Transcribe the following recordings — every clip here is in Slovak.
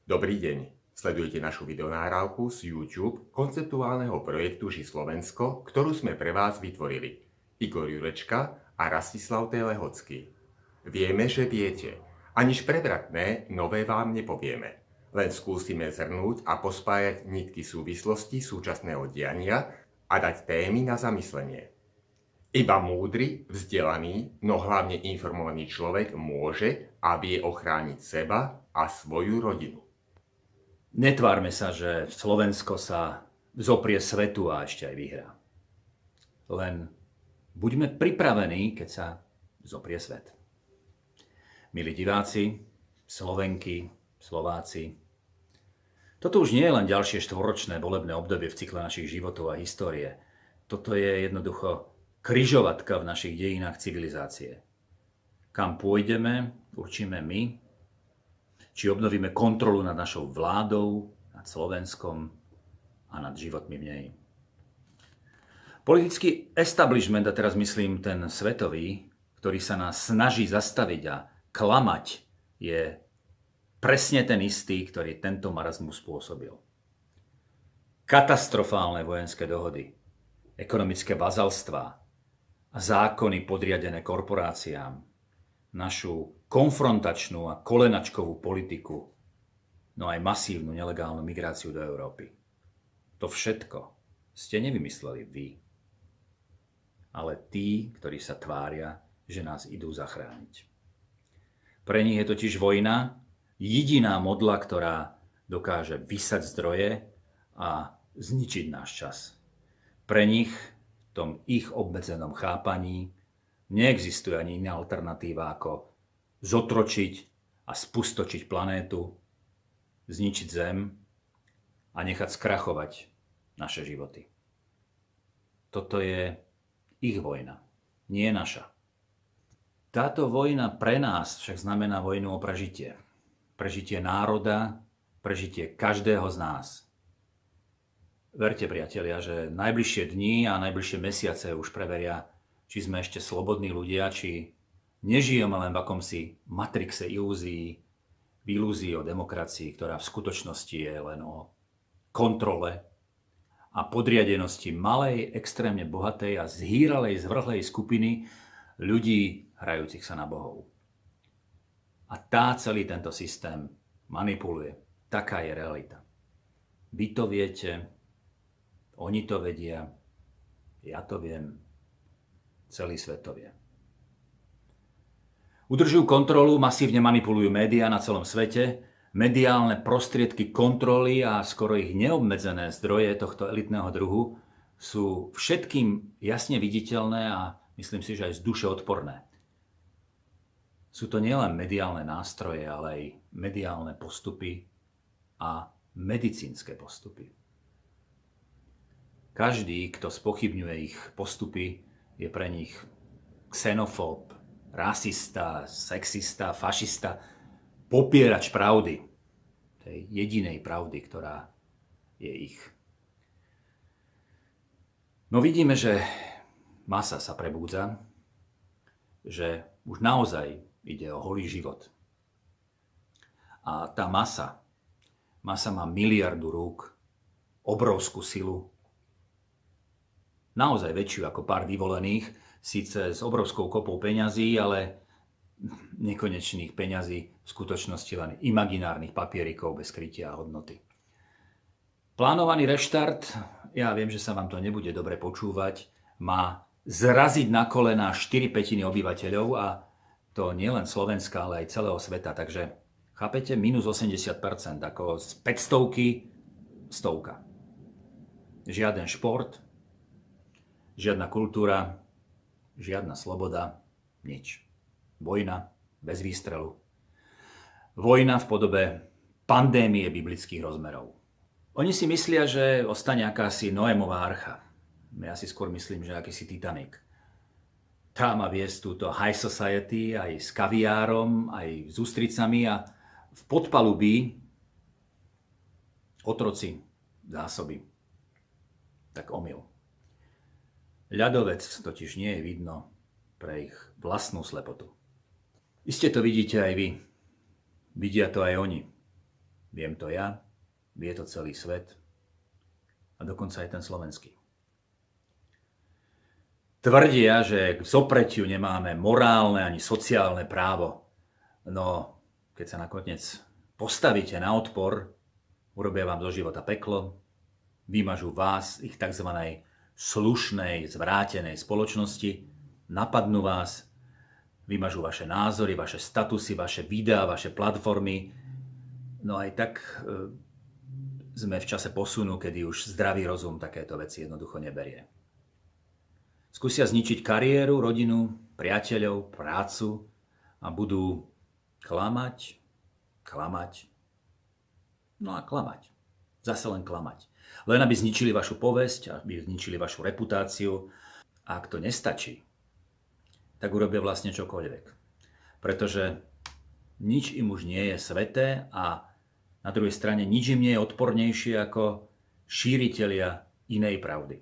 Dobrý deň, sledujete našu videonáhrávku z YouTube konceptuálneho projektu Ži Slovensko, ktorú sme pre vás vytvorili Igor Jurečka a Rastislav T. Lehocký. Vieme, že viete, a nič prevratné nové vám nepovieme. Len skúsime zhrnúť a pospájať nitky súvislosti súčasného diania a dať témy na zamyslenie. Iba múdry, vzdelaný, no hlavne informovaný človek môže a vie ochrániť seba a svoju rodinu. Netvárme sa, že Slovensko sa zoprie svetu a ešte aj vyhrá. Len buďme pripravení, keď sa zoprie svet. Milí diváci, Slovenky, Slováci, toto už nie je len ďalšie štvoročné volebné obdobie v cykle našich životov a histórie. Toto je jednoducho križovatka v našich dejinách civilizácie. Kam pôjdeme, určíme my, či obnovíme kontrolu nad našou vládou, nad Slovenskom a nad životmi v nej. Politický establishment, a teraz myslím ten svetový, ktorý sa nás snaží zastaviť a klamať, je presne ten istý, ktorý tento marazmus spôsobil. Katastrofálne vojenské dohody, ekonomické vazalstvá a zákony podriadené korporáciám, našu konfrontačnú a kolenačkovú politiku, no aj masívnu nelegálnu migráciu do Európy. To všetko ste nevymysleli vy, ale tí, ktorí sa tvária, že nás idú zachrániť. Pre nich je totiž vojna jediná modla, ktorá dokáže vysať zdroje a zničiť náš čas. Pre nich, v tom ich obmedzenom chápaní, neexistuje ani iná alternatíva ako zotročiť a spustočiť planétu, zničiť Zem a nechať skrachovať naše životy. Toto je ich vojna, nie naša. Táto vojna pre nás však znamená vojnu o prežitie. Prežitie národa, prežitie každého z nás. Verte, priatelia, že najbližšie dni a najbližšie mesiace už preveria, či sme ešte slobodní ľudia, či nežijeme len v akomsi matrixe ilúzií, v ilúzii o demokracii, ktorá v skutočnosti je len o kontrole a podriadenosti malej, extrémne bohatej a zhýralej, zvrhlej skupiny ľudí hrajúcich sa na bohov. A tá celý tento systém manipuluje. Taká je realita. Vy to viete, oni to vedia, ja to viem, celý svet to vie. Udržujú kontrolu, masívne manipulujú médiá na celom svete, mediálne prostriedky kontroly a skoro ich neobmedzené zdroje tohto elitného druhu sú všetkým jasne viditeľné a myslím si, že aj z duše odporné. Sú to nielen mediálne nástroje, ale aj mediálne postupy a medicínske postupy. Každý, kto spochybňuje ich postupy, je pre nich xenofób, rasista, sexista, fašista, popierač pravdy. Tej jedinej pravdy, ktorá je ich. No vidíme, že masa sa prebúdza, že už naozaj ide o holý život. A tá masa má miliardu rúk, obrovskú silu, naozaj väčšiu ako pár vyvolených, síce s obrovskou kopou peňazí, ale nekonečných peňazí v skutočnosti len imaginárnych papierikov bez krytia a hodnoty. Plánovaný reštart, ja viem, že sa vám to nebude dobre počúvať, má zraziť na kolená 4/5 obyvateľov a to nie len Slovenska, ale aj celého sveta. Takže chápete, minus 80%, ako z 500 stovka. Žiaden šport, žiadna kultúra, žiadna sloboda, nič. Vojna bez výstrelu. Vojna v podobe pandémie biblických rozmerov. Oni si myslia, že ostane akási Noémová archa. Ja si skôr myslím, že akýsi Titanic. Tá má viesť túto high society aj s kaviárom, aj s ústricami a v podpalubí otroci, zásoby. Tak omyl. Ľadovec totiž nie je vidno pre ich vlastnú slepotu. Iste to vidíte aj vy. Vidia to aj oni. Viem to ja, vie to celý svet a dokonca aj ten slovenský. Tvrdia, že k zopretiu nemáme morálne ani sociálne právo. No, keď sa nakoniec postavíte na odpor, urobia vám zo života peklo, vymažú vás ich tzv. Slušnej, zvrátenej spoločnosti, napadnú vás, vymažú vaše názory, vaše statusy, vaše videá, vaše platformy. No aj tak sme v čase posunu, kedy už zdravý rozum takéto veci jednoducho neberie. Skúsia zničiť kariéru, rodinu, priateľov, prácu a budú klamať, no a klamať. Zase len klamať. Len aby zničili vašu povesť, aby zničili vašu reputáciu. A ak to nestačí, tak urobia vlastne čokoľvek. Pretože nič im už nie je sveté a na druhej strane nič im nie je odpornejšie ako šíritelia inej pravdy.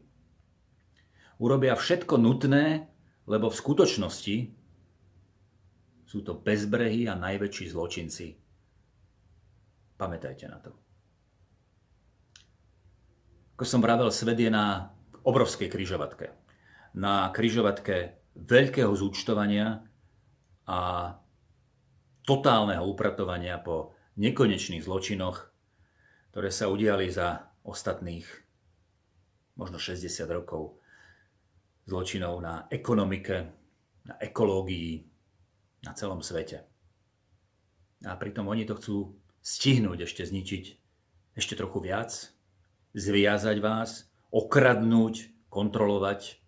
Urobia všetko nutné, lebo v skutočnosti sú to bezbrehí a najväčší zločinci. Pamätajte na to. Ako som vravel, svet je na obrovskej križovatke. Na križovatke veľkého zúčtovania a totálneho upratovania po nekonečných zločinoch, ktoré sa udiali za ostatných možno 60 rokov. Zločinov na ekonomike, na ekológii, na celom svete. A pritom oni to chcú stihnúť ešte zničiť ešte trochu viac, zviazať vás, okradnúť, kontrolovať.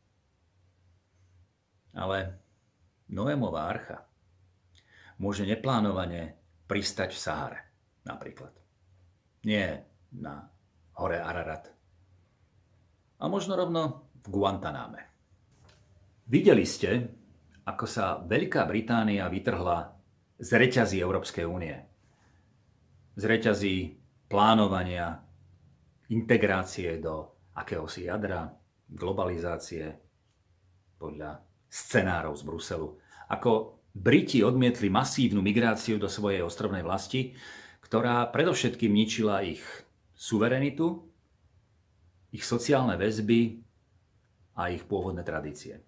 Ale Noémová archa môže neplánovane pristať v Sahare, napríklad. Nie na hore Ararat. A možno rovno v Guantaname. Videli ste, ako sa Veľká Británia vytrhla z reťazí Európskej únie. Z reťazí plánovania, integrácie do akéhosi jadra, globalizácie podľa scenárov z Bruselu. Ako Briti odmietli masívnu migráciu do svojej ostrovnej vlasti, ktorá predovšetkým ničila ich suverenitu, ich sociálne väzby a ich pôvodné tradície.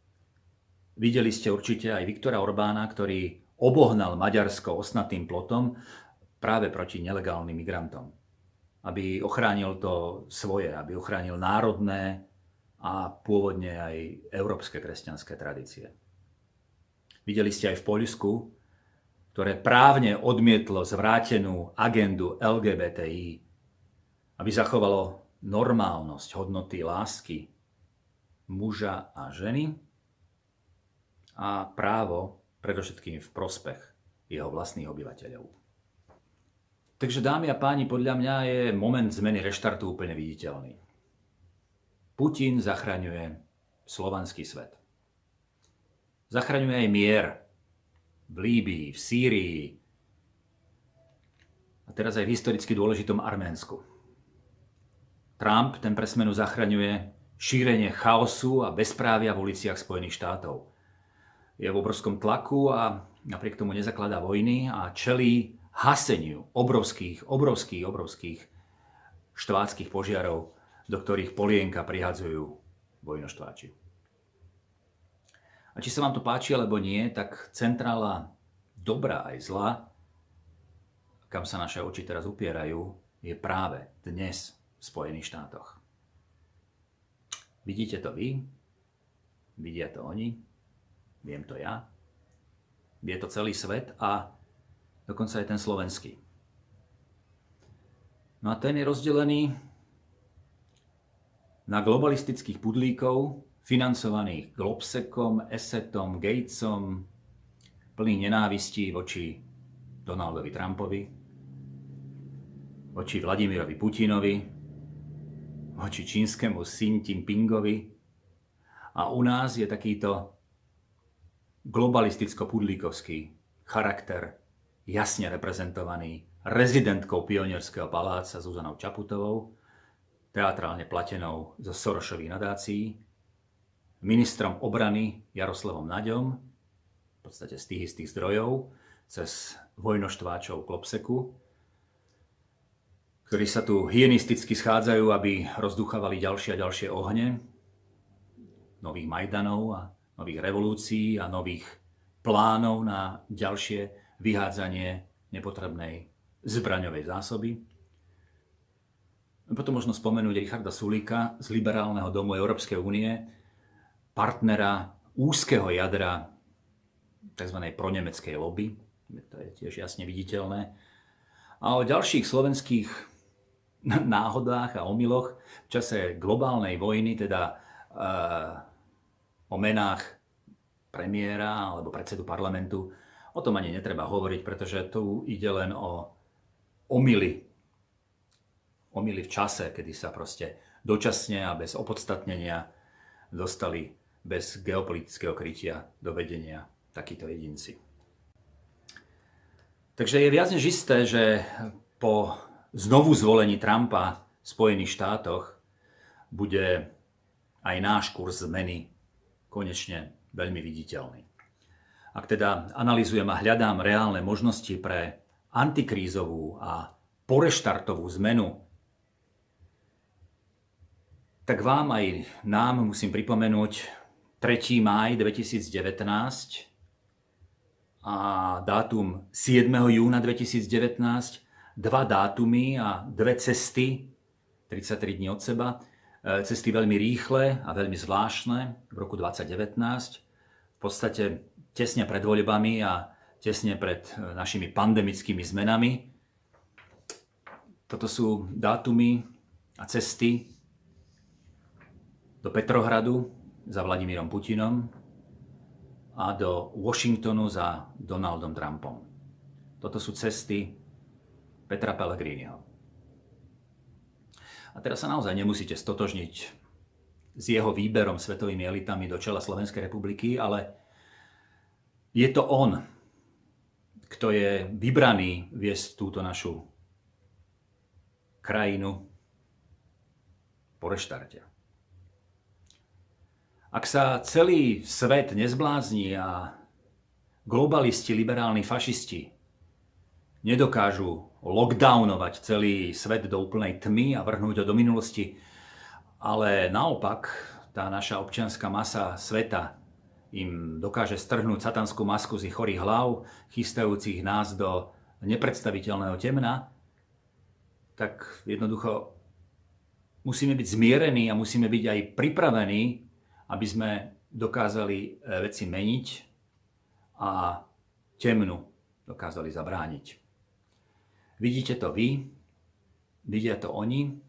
Videli ste určite aj Viktora Orbána, ktorý obohnal Maďarsko ostnatým plotom práve proti nelegálnym migrantom. Aby ochránil to svoje, aby ochránil národné a pôvodne aj európske kresťanské tradície. Videli ste aj v Poľsku, ktoré právne odmietlo zvrátenú agendu LGBTI, aby zachovalo normálnosť hodnoty lásky muža a ženy, a právo predovšetkým v prospech jeho vlastných obyvateľov. Takže dámy a páni, podľa mňa je moment zmeny reštartu úplne viditeľný. Putin zachraňuje slovanský svet. Zachraňuje aj mier v Líbii, v Sýrii a teraz aj v historicky dôležitom Arménsku. Trump ten pre smenu zachraňuje šírenie chaosu a bezprávia v uliciach Spojených štátov. Je v obrovskom tlaku a napriek tomu nezakladá vojny a čelí haseniu obrovských štváckých požiarov, do ktorých polienka prihadzujú vojnoštváči. A či sa vám to páči alebo nie, tak centrála dobra aj zla, kam sa naše oči teraz upierajú, je práve dnes v Spojených štátoch. Vidíte to vy? Vidia to oni? Viem to ja, vie to celý svet a dokonca aj ten slovenský. No a ten je rozdelený na globalistických pudlíkov, financovaných Globsekom, Assetom, Gatesom, plných nenávistí voči Donaldovi Trumpovi, voči Vladimirovi Putinovi, voči čínskemu Xi Jinpingovi. A u nás je takýto globalisticko-pudlíkovský charakter jasne reprezentovaný rezidentkou Pionierského paláca Zuzanou Čaputovou, teatrálne platenou zo Sorosových nadácií, ministrom obrany Jaroslavom Naďom, v podstate z tých istých zdrojov, cez vojnoštváčov Klopseku, ktorí sa tu hyenisticky schádzajú, aby rozduchávali ďalšie a ďalšie ohne nových Majdanov a nových revolúcií a nových plánov na ďalšie vyhádzanie nepotrebnej zbraňovej zásoby. Potom možno spomenúť Richarda Sulíka z Liberálneho domu Európskej únie, partnera úzkeho jadra tzv. Pronemeckej lobby, to je tiež jasne viditeľné. A o ďalších slovenských náhodách a omyloch v čase globálnej vojny, teda o menách premiéra alebo predsedu parlamentu, o tom ani netreba hovoriť, pretože tu ide len o omyly v čase, kedy sa proste dočasne a bez opodstatnenia dostali bez geopolitického krytia do vedenia takíto jedinci. Takže je viac než isté, že po znovu zvolení Trumpa v Spojených štátoch bude aj náš kurz zmeny konečne veľmi viditeľný. Ak teda analyzujem a hľadám reálne možnosti pre antikrízovú a poreštartovú zmenu, tak vám aj nám musím pripomenúť 3. máj 2019 a dátum 7. júna 2019, dva dátumy a dve cesty, 33 dní od seba, cesty veľmi rýchle a veľmi zvláštne v roku 2019, v podstate tesne pred voľbami a tesne pred našimi pandemickými zmenami. Toto sú dátumy a cesty do Petrohradu za Vladimírom Putinom a do Washingtonu za Donaldom Trumpom. Toto sú cesty Petra Pellegriniho. A teraz sa naozaj nemusíte stotožniť s jeho výberom svetovými elitami do čela Slovenskej republiky, ale je to on, kto je vybraný viesť túto našu krajinu po reštarte. Ak sa celý svet nezblázni a globalisti, liberálni fašisti nedokážu lockdownovať celý svet do úplnej tmy a vrhnúť ho do minulosti, ale naopak tá naša občianska masa sveta im dokáže strhnúť satanskú masku z ich chorých hlav, chystajúcich nás do nepredstaviteľného temna, tak jednoducho musíme byť zmierení a musíme byť aj pripravení, aby sme dokázali veci meniť a temnu dokázali zabrániť. Vidíte to vy, vidia to oni,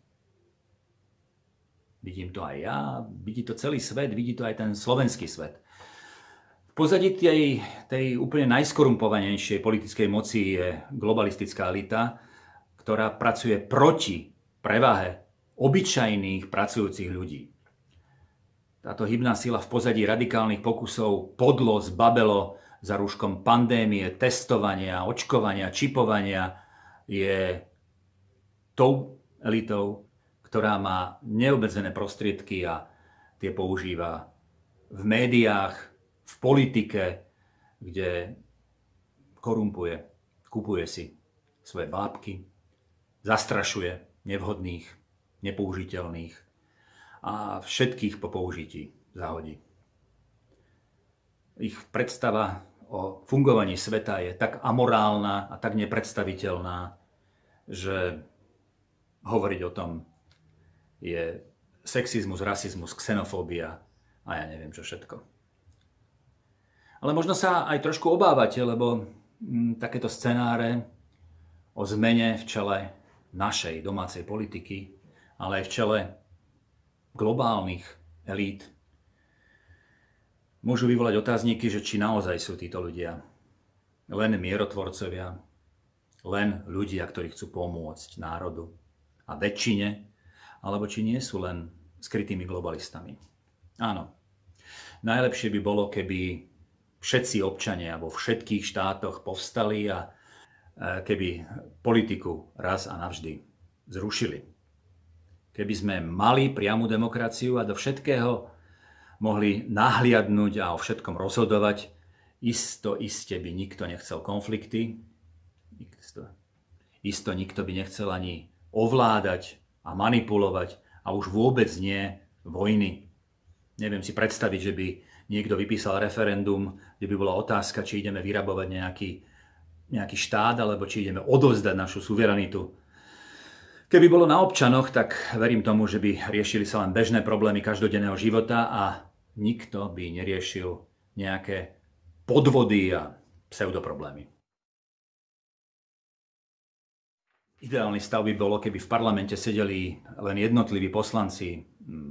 vidím to aj ja, vidí to celý svet, vidí to aj ten slovenský svet. V pozadí tej úplne najskorumpovanejšej politickej moci je globalistická elita, ktorá pracuje proti prevahe obyčajných pracujúcich ľudí. Táto hybná sila v pozadí radikálnych pokusov podlo zbabelo za rúškom pandémie, testovania, očkovania, čipovania je tou elitou, ktorá má neobmedzené prostriedky a tie používa v médiách, v politike, kde korumpuje, kupuje si svoje bábky, zastrašuje nevhodných, nepoužiteľných a všetkých po použití zahodí. Ich predstava o fungovaní sveta je tak amorálna a tak nepredstaviteľná, že hovoriť o tom je sexizmus, rasizmus, xenofóbia a ja neviem čo všetko. Ale možno sa aj trošku obávate, lebo takéto scenáre o zmene v čele našej domácej politiky, ale aj v čele globálnych elít môžu vyvolať otázniky, že či naozaj sú títo ľudia len mierotvorcovia, len ľudia, ktorí chcú pomôcť národu a väčšine, alebo či nie sú len skrytými globalistami. Áno, najlepšie by bolo, keby všetci občania vo všetkých štátoch povstali a keby politiku raz a navždy zrušili. Keby sme mali priamu demokraciu a do všetkého mohli nahliadnúť a o všetkom rozhodovať, iste by nikto nechcel konflikty, isto nikto by nechcel ani ovládať a manipulovať a už vôbec nie vojny. Neviem si predstaviť, že by niekto vypísal referendum, kde by bola otázka, či ideme vyrabovať nejaký štát, alebo či ideme odovzdať našu suverenitu. Keby bolo na občanoch, tak verím tomu, že by riešili sa len bežné problémy každodenného života a nikto by neriešil nejaké podvody a pseudoproblémy. Ideálny stav by bolo, keby v parlamente sedeli len jednotliví poslanci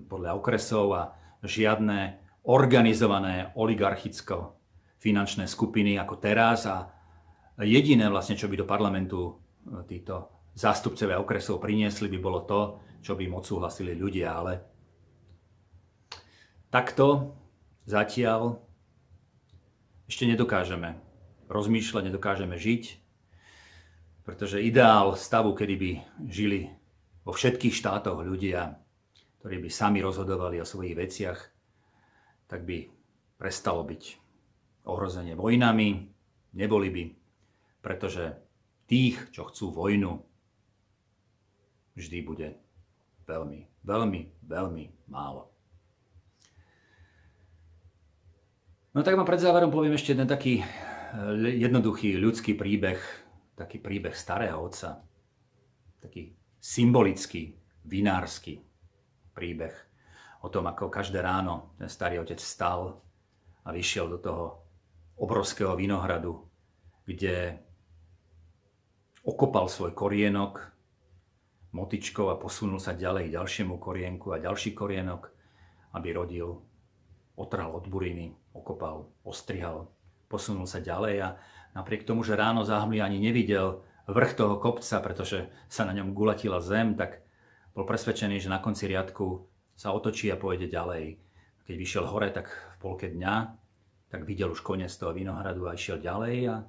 podľa okresov a žiadne organizované oligarchicko-finančné skupiny ako teraz a jediné vlastne, čo by do parlamentu títo zástupcovia okresov priniesli, by bolo to, čo by im odsúhlasili ľudia, ale takto zatiaľ ešte nedokážeme rozmýšľať, nedokážeme žiť, pretože ideál stavu, kedy by žili vo všetkých štátoch ľudia, ktorí by sami rozhodovali o svojich veciach, tak by prestalo byť ohrozenie vojnami, neboli by, pretože tých, čo chcú vojnu, vždy bude veľmi, veľmi, veľmi málo. No tak vám pred záverom poviem ešte jeden taký jednoduchý ľudský príbeh, taký príbeh starého otca, taký symbolický, vinársky príbeh o tom, ako každé ráno ten starý otec vstal a vyšiel do toho obrovského vinohradu, kde okopal svoj korienok motičkou a posunul sa ďalej k ďalšiemu korienku a ďalší korienok, aby rodil, otrhal od buriny, okopal, ostrihal, posunul sa ďalej a napriek tomu, že ráno záhmly ani nevidel vrch toho kopca, pretože sa na ňom gulatila zem, tak bol presvedčený, že na konci riadku sa otočí a pôjde ďalej. Keď vyšiel hore, tak v polke dňa, tak videl už koniec toho vinohradu a išiel ďalej a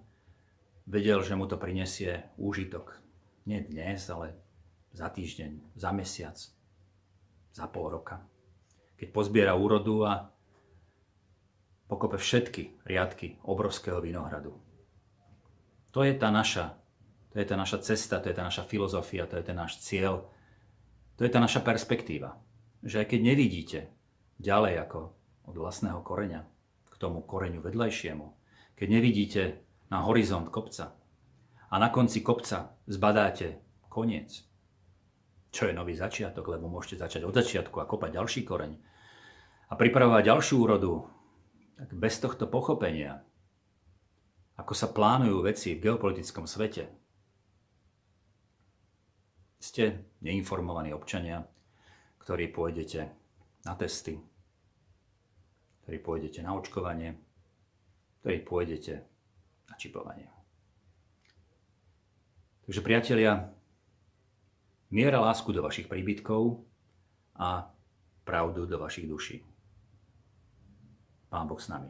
vedel, že mu to prinesie úžitok. Nie dnes, ale za týždeň, za mesiac, za pol roka. Keď pozbiera úrodu a pokope všetky riadky obrovského vinohradu. To je tá naša cesta, to je tá naša filozofia, to je ten náš cieľ, to je tá naša perspektíva. Že aj keď nevidíte ďalej ako od vlastného koreňa k tomu koreňu vedľajšiemu, keď nevidíte na horizont kopca a na konci kopca zbadáte koniec, čo je nový začiatok, lebo môžete začať od začiatku a kopať ďalší koreň a pripravovať ďalšiu úrodu, tak bez tohto pochopenia, ako sa plánujú veci v geopolitickom svete, ste neinformovaní občania, ktorí pôjdete na testy, ktorí pôjdete na očkovanie, ktorí pôjdete na čipovanie. Takže priatelia, miera lásku do vašich príbytkov a pravdu do vašich duší. Pán Boh s nami.